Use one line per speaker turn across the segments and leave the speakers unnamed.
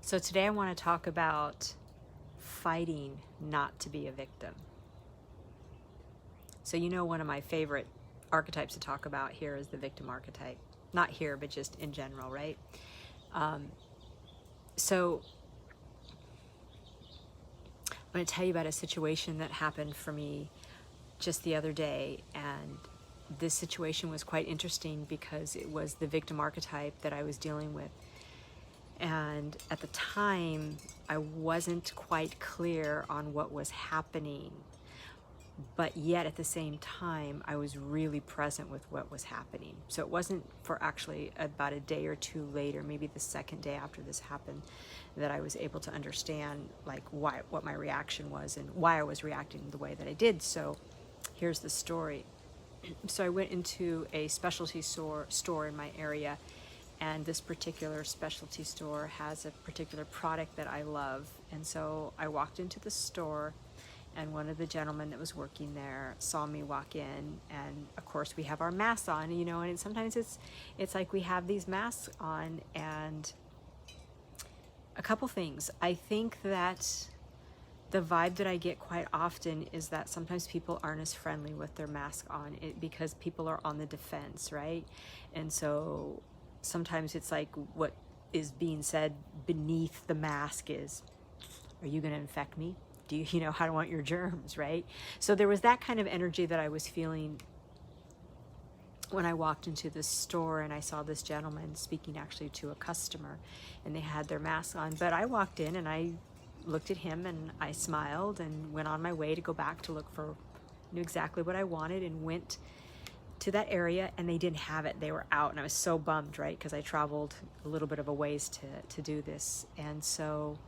So today I want to talk about fighting not to be a victim. So one of my favorite archetypes to talk about here is the victim archetype. Not here, but just in general, right? So I'm going to tell you about a situation that happened for me just the other day, and this situation was quite interesting because it was the victim archetype that I was dealing with. And at the time, I wasn't quite clear on what was happening, but yet at the same time, I was really present with what was happening. So it wasn't for actually about a day or two later, maybe the second day after this happened, that I was able to understand what my reaction was and why I was reacting the way that I did. So here's the story. So I went into a specialty store in my area, and this particular specialty store has a particular product that I love. And so I walked into the store, and one of the gentlemen that was working there saw me walk in, and of course we have our masks on, and sometimes it's like we have these masks on. And a couple things. I think that the vibe that I get quite often is that sometimes people aren't as friendly with their mask on, because people are on the defense, right? And so sometimes it's like what is being said beneath the mask is, are you going to infect me? Do you how to want your germs, right? So there was that kind of energy that I was feeling when I walked into the store, and I saw this gentleman speaking actually to a customer, and they had their masks on. But I walked in and I looked at him and I smiled and went on my way to go back to look for, knew exactly what I wanted, and went to that area, and they didn't have it. They were out, and I was so bummed, right? Because I traveled a little bit of a ways to do this. And so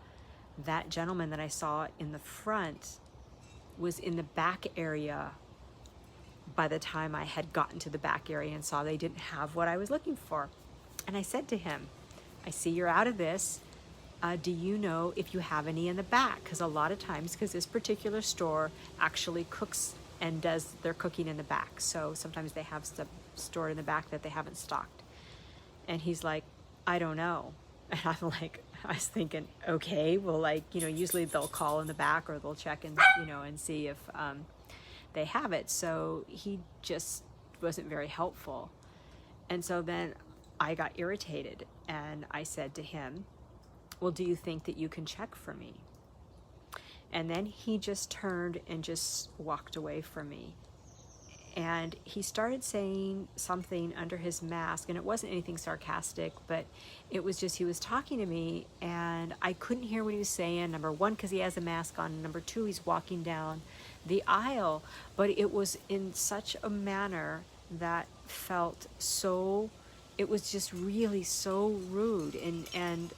that gentleman that I saw in the front was in the back area by the time I had gotten to the back area and saw they didn't have what I was looking for. And I said to him, I see you're out of this. Do you know if you have any in the back? Because a lot of times, because this particular store actually cooks and does their cooking in the back. So sometimes they have stuff stored in the back that they haven't stocked. And he's like, I don't know. And I'm like, I was thinking, okay, well, usually they'll call in the back, or they'll check and, and see if they have it. So he just wasn't very helpful. And so then I got irritated, and I said to him, well, do you think that you can check for me? And then he just turned and just walked away from me. And he started saying something under his mask, and it wasn't anything sarcastic, but it was just, he was talking to me, and I couldn't hear what he was saying. Number one, because he has a mask on. Number two, he's walking down the aisle, but it was in such a manner that felt so, it was just really so rude. And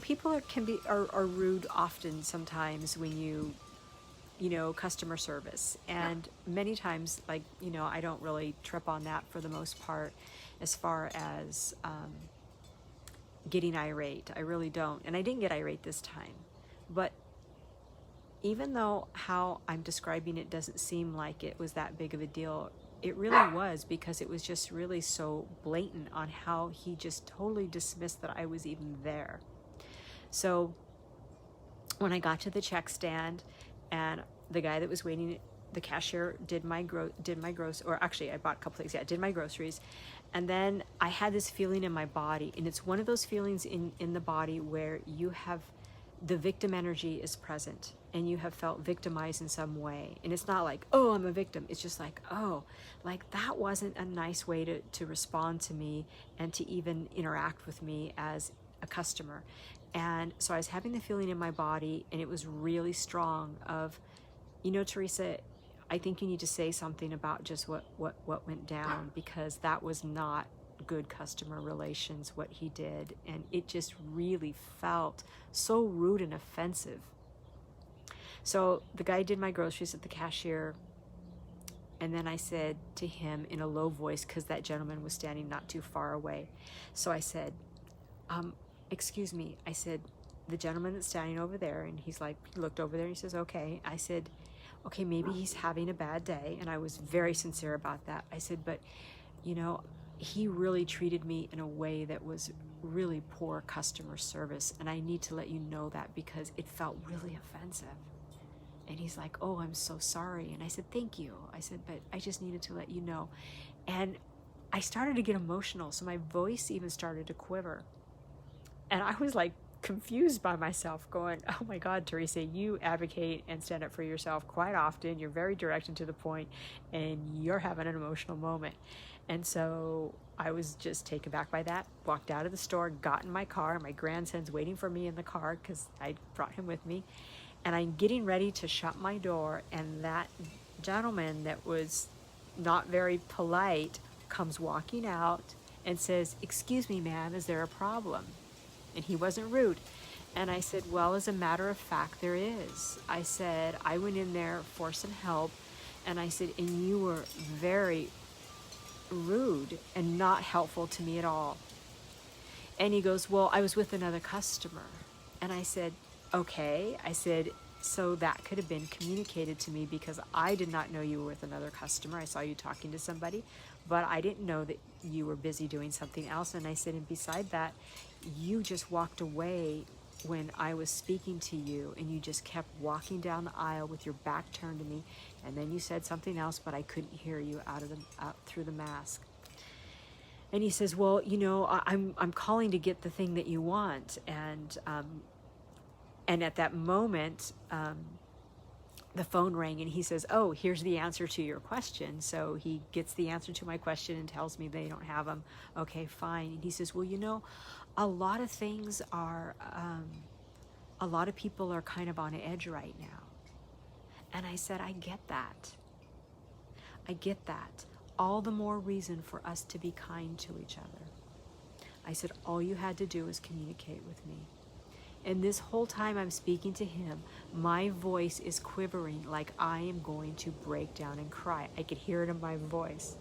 people are rude often sometimes when you customer service. And many times, I don't really trip on that for the most part as far as getting irate. I really don't. And I didn't get irate this time. But even though how I'm describing it doesn't seem like it was that big of a deal, it really was, because it was just really so blatant on how he just totally dismissed that I was even there. So when I got to the check stand, and the guy that was waiting, the cashier, did my groceries, or actually I bought a couple things, did my groceries. And then I had this feeling in my body, and it's one of those feelings in the body where you have, the victim energy is present, and you have felt victimized in some way. And it's not like, oh, I'm a victim. It's just like, oh, like that wasn't a nice way to respond to me and to even interact with me as a customer. And so I was having the feeling in my body, and it was really strong of, Teresa, I think you need to say something about just what went down, because that was not good customer relations, what he did. And it just really felt so rude and offensive. So the guy did my groceries at the cashier, and then I said to him in a low voice, because that gentleman was standing not too far away. So I said, excuse me. I said, the gentleman that's standing over there, and he's like, he looked over there and he says, okay. I said, okay, maybe he's having a bad day. And I was very sincere about that. I said, but he really treated me in a way that was really poor customer service, and I need to let you know that because it felt really offensive. And he's like, oh, I'm so sorry. And I said, thank you. I said, but I just needed to let you know. And I started to get emotional, so my voice even started to quiver. And I was like confused by myself, going, oh my God, Teresa, you advocate and stand up for yourself quite often. You're very direct and to the point, and you're having an emotional moment. And so I was just taken back by that, walked out of the store, got in my car. My grandson's waiting for me in the car because I brought him with me. And I'm getting ready to shut my door, and that gentleman that was not very polite comes walking out and says, excuse me, ma'am, is there a problem? And he wasn't rude. And I said, well, as a matter of fact, there is. I said, I went in there for some help, and I said, and you were very rude and not helpful to me at all. And he goes, well, I was with another customer. And I said, okay. I said, so that could have been communicated to me because I did not know you were with another customer. I saw you talking to somebody, but I didn't know that you were busy doing something else. And I said, and beside that, you just walked away when I was speaking to you, and you just kept walking down the aisle with your back turned to me, and then you said something else, but I couldn't hear you out through the mask. And he says, well, you know, I'm calling to get the thing that you want. And at that moment, the phone rang, and he says, oh, here's the answer to your question. So he gets the answer to my question and tells me they don't have them. Okay, fine. And he says, well, you know, a lot of things are, a lot of people are kind of on edge right now. And I said, I get that. I get that. All the more reason for us to be kind to each other. I said, all you had to do was communicate with me. And this whole time I'm speaking to him, my voice is quivering like I am going to break down and cry. I could hear it in my voice.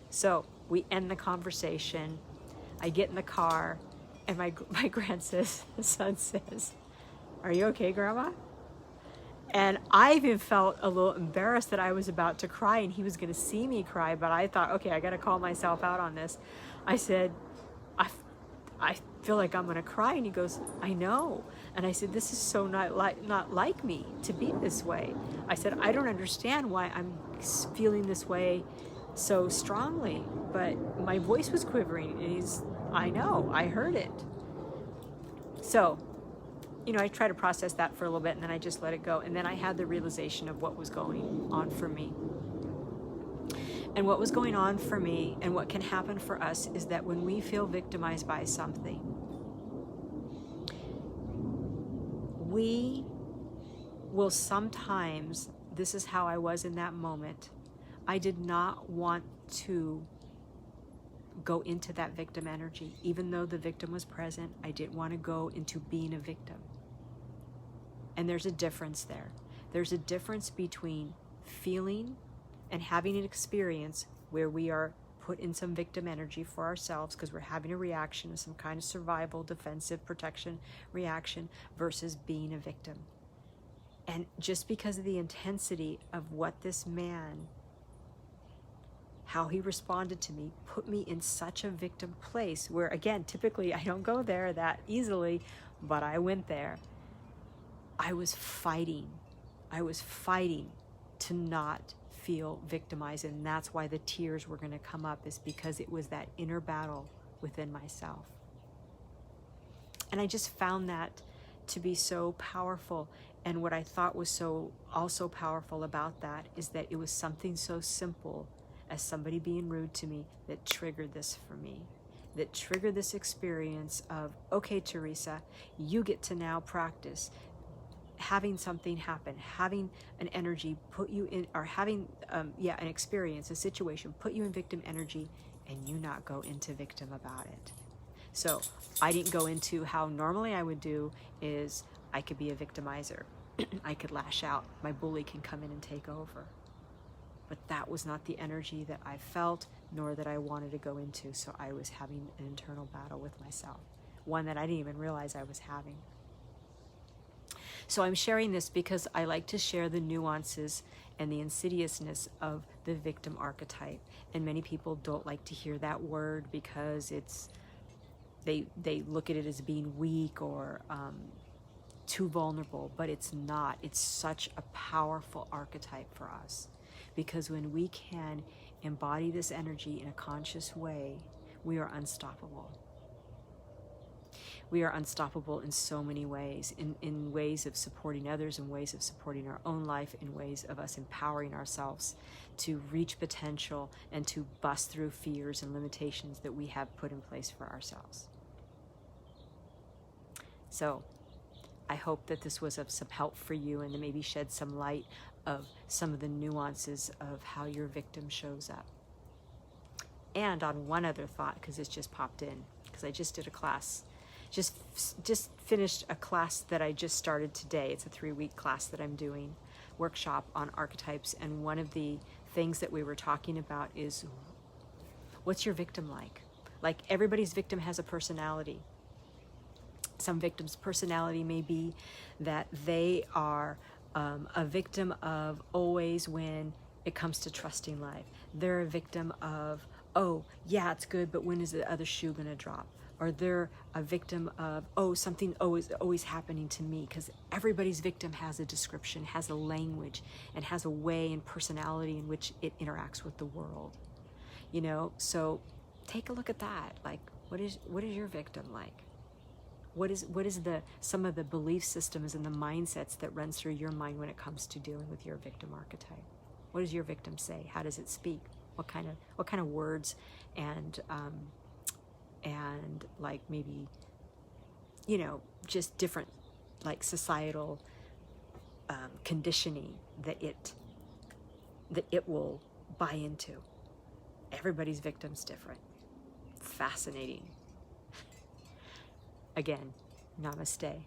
So we end the conversation. I get in the car, and my grandson says, are you okay, Grandma? And I even felt a little embarrassed that I was about to cry and he was going to see me cry, but I thought, okay, I got to call myself out on this. I said, I feel like I'm going to cry. And he goes, I know. And I said, this is so not like me to be this way. I said, I don't understand why I'm feeling this way so strongly, but my voice was quivering, and I know, I heard it. So, you know, I tried to process that for a little bit, and then I just let it go. And then I had the realization of what was going on for me. And what was going on for me, and what can happen for us, is that when we feel victimized by something, we will sometimes, this is how I was in that moment, I did not want to go into that victim energy. Even though the victim was present, I didn't want to go into being a victim. And there's a difference there. There's a difference between feeling and having an experience where we are put in some victim energy for ourselves because we're having a reaction, some kind of survival, defensive, protection reaction, versus being a victim. And just because of the intensity of what this man, how he responded to me, put me in such a victim place where, again, typically I don't go there that easily, but I went there. I was fighting to not feel victimized, and that's why the tears were going to come up, is because it was that inner battle within myself. And I just found that to be so powerful. And what I thought was so also powerful about that is that it was something so simple as somebody being rude to me that triggered this for me, that triggered this experience of, okay, Teresa, you get to now practice having something happen, having an energy put you in, or having an experience, a situation put you in victim energy, and you not go into victim about it. So I didn't go into how normally I would do, is I could be a victimizer. I could lash out. My bully can come in and take over. But that was not the energy that I felt, nor that I wanted to go into. So I was having an internal battle with myself, one that I didn't even realize I was having. So I'm sharing this because I like to share the nuances and the insidiousness of the victim archetype. And many people don't like to hear that word because it's they look at it as being weak or too vulnerable, but it's not. It's such a powerful archetype for us, because when we can embody this energy in a conscious way, we are unstoppable. We are unstoppable in so many ways, in ways of supporting others, in ways of supporting our own life, in ways of us empowering ourselves to reach potential and to bust through fears and limitations that we have put in place for ourselves. So I hope that this was of some help for you, and to maybe shed some light of some of the nuances of how your victim shows up. And on one other thought, because it's just popped in, because I just did a class, just finished a class that I just started today. It's a 3-week class that I'm doing, workshop on archetypes, and one of the things that we were talking about is, what's your victim like? Like, everybody's victim has a personality. Some victims' personality may be that they are a victim of always when it comes to trusting life. They're a victim of, oh, yeah, it's good, but when is the other shoe going to drop? Or they're a victim of, oh, something always happening to me, because everybody's victim has a description, has a language, and has a way and personality in which it interacts with the world. You know, so take a look at that. Like, what is your victim like? What is some of the belief systems and the mindsets that runs through your mind when it comes to dealing with your victim archetype? What does your victim say? How does it speak? What kind of words and like, maybe, you know, just different, like, societal conditioning that it will buy into. Everybody's victim's different. Fascinating. Again, namaste.